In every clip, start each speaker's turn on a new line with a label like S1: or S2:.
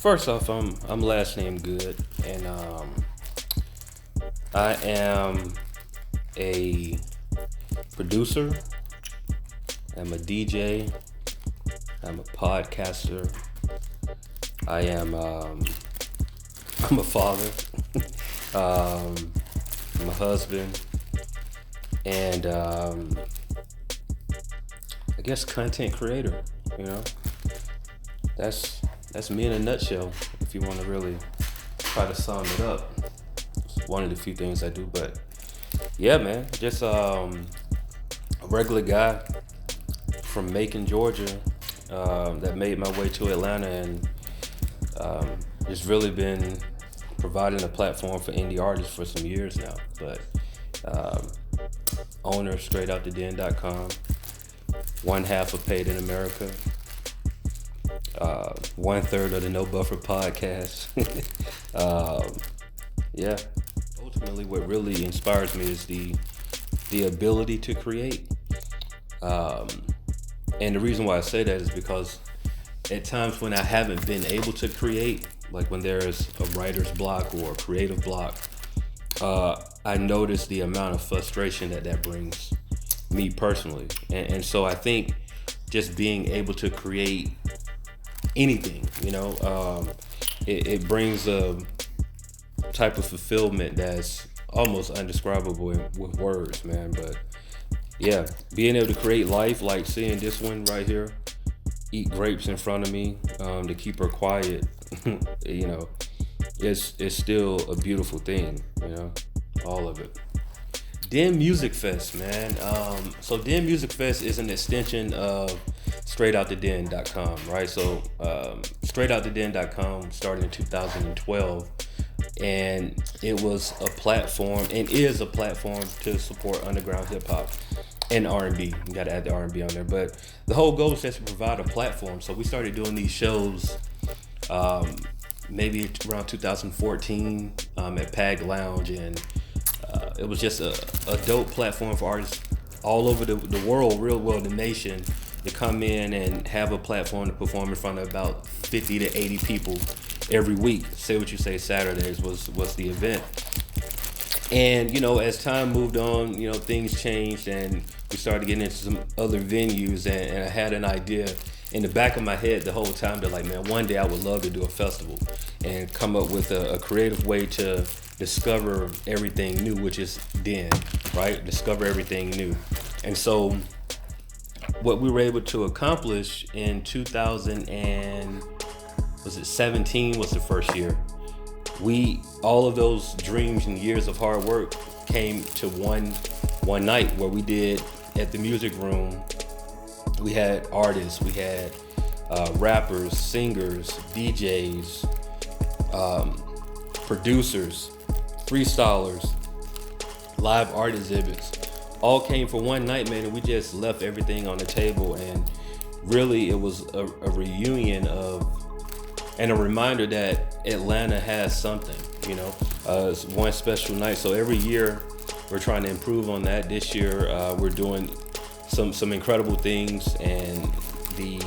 S1: First off, I'm last name good, and I am a producer. I'm a DJ. I'm a podcaster. I am I'm a father. I'm a husband, and I guess content creator. You know, that's me in a nutshell. If you want to really try to sum it up, it's one of the few things I do. But yeah, man, just a regular guy from Macon, Georgia, that made my way to Atlanta, and just really been providing a platform for indie artists for some years now. But owner of StraightOutTheDen.com, one half of Paid in America, 1/3 of the No Buffer podcast. Yeah, ultimately what really inspires me is the ability to create. And the reason why I say that is because at times when I haven't been able to create, like when there's a writer's block or a creative block, I notice the amount of frustration that brings me personally. And so I think just being able to create anything, it brings a type of fulfillment that's almost undescribable with words, man. But yeah, being able to create life, like seeing this one right here eat grapes in front of me, to keep her quiet, it's still a beautiful thing, all of it. Den Music Fest, man. So Den Music Fest is an extension of StraightOutTheDen.com, right? So StraightOutTheDen.com started in 2012, and it was a platform and is a platform to support underground hip hop and R&B. You got to add the R&B on there, but the whole goal is just to provide a platform. So we started doing these shows maybe around 2014 at Pag Lounge, and it was just a dope platform for artists all over the world, real world, the nation, to come in and have a platform to perform in front of about 50 to 80 people every week. Say What You Say Saturdays was the event. And, as time moved on, things changed, and we started getting into some other venues, and I had an idea in the back of my head the whole time that, like, man, one day I would love to do a festival and come up with a creative way to discover everything new, which is Den, right? Discover everything new. And so what we were able to accomplish in 2017 was the first year. All of those dreams and years of hard work came to one night where we did at the music room. We had artists, we had rappers, singers, DJs, producers, freestylers, live art exhibits, all came for one night, man, and we just left everything on the table. And really it was a reunion of, and a reminder that Atlanta has something, it's one special night. So every year we're trying to improve on that. This year we're doing some incredible things, and the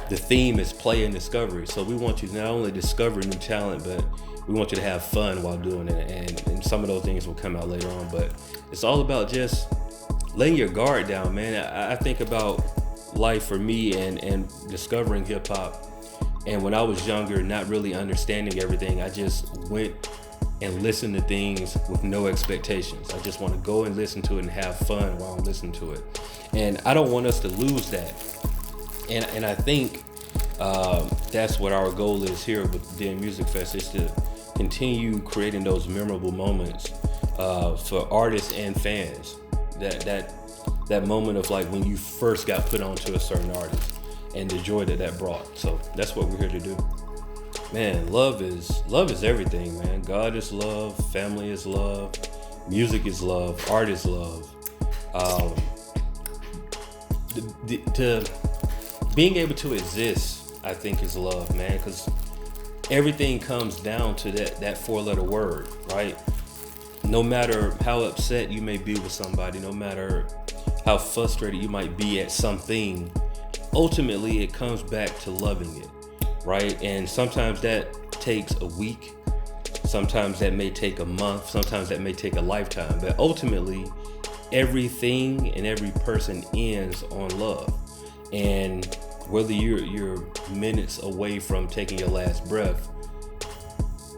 S1: theme is play and discovery. So we want you to not only discover new talent, but we want you to have fun while doing it. And some of those things will come out later on, but it's all about just laying your guard down, man. I think about life for me and discovering hip hop. And when I was younger, not really understanding everything, I just went and listened to things with no expectations. I just want to go and listen to it and have fun while I'm listening to it. And I don't want us to lose that. And I think that's what our goal is here with Den Music Fest, is to continue creating those memorable moments for artists and fans. That moment of, like, when you first got put onto a certain artist, and the joy that brought. So that's what we're here to do. Man, love is everything, man. God is love, family is love, music is love, art is love. Being able to exist, I think, is love, man, because everything comes down to that 4-letter word, right? No matter how upset you may be with somebody, no matter how frustrated you might be at something, ultimately it comes back to loving it, right? And sometimes that takes a week, sometimes that may take a month, sometimes that may take a lifetime, but ultimately everything and every person ends on love. And whether you're minutes away from taking your last breath,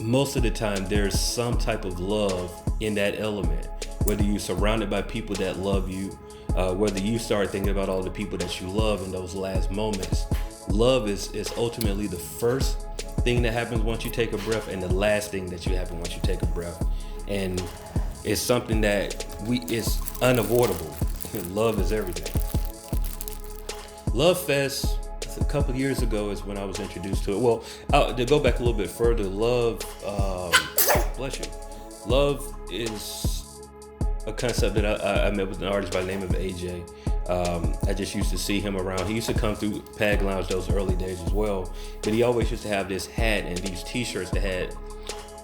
S1: most of the time there's some type of love in that element. Whether you're surrounded by people that love you, whether you start thinking about all the people that you love in those last moments, love is ultimately the first thing that happens once you take a breath and the last thing that you happen once you take a breath. And it's something that is unavoidable. Love is everything. Love Fest, a couple of years ago is when I was introduced to it. Well, to go back a little bit further, love, bless you. Love is a concept that I met with an artist by the name of AJ. I just used to see him around. He used to come through Pag Lounge those early days as well. But he always used to have this hat and these t-shirts that had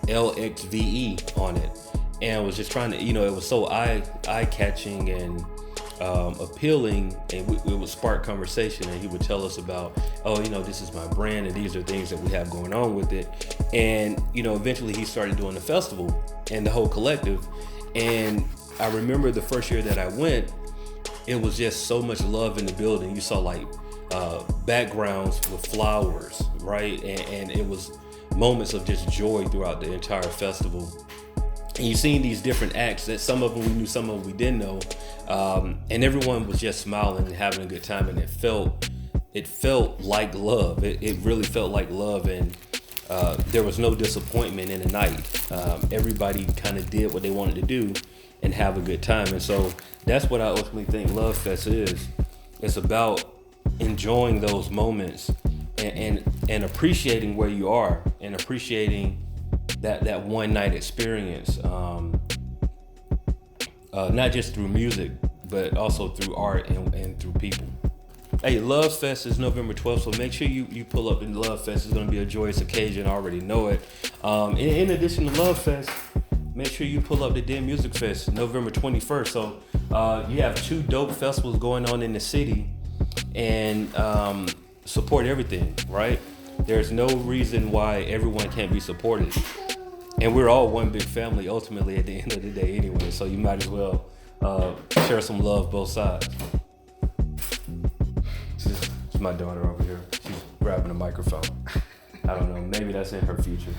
S1: LxVE on it. And I was just trying to, it was so eye-catching and appealing, and it would spark conversation, and he would tell us about, this is my brand and these are things that we have going on with it. And eventually he started doing the festival and the whole collective. And I remember the first year that I went, it was just so much love in the building. You saw like backgrounds with flowers, right? And it was moments of just joy throughout the entire festival. And you seen these different acts that some of them we knew, some of them we didn't know, and everyone was just smiling and having a good time, and it felt like love. It really felt like love, and there was no disappointment in the night. Everybody kind of did what they wanted to do and have a good time, and so that's what I ultimately think Love Fest is. It's about enjoying those moments and appreciating where you are and appreciating that one night experience, not just through music, but also through art and through people. Hey, Love Fest is November 12th, so make sure you pull up in Love Fest. It's going to be a joyous occasion. I already know it. In addition to Love Fest, make sure you pull up the Den Music Fest, November 21st. So you have two dope festivals going on in the city, and support everything, right? There's no reason why everyone can't be supported. And we're all one big family ultimately at the end of the day anyway, so you might as well share some love both sides. It's my daughter over here. She's grabbing a microphone. I don't know, maybe that's in her future.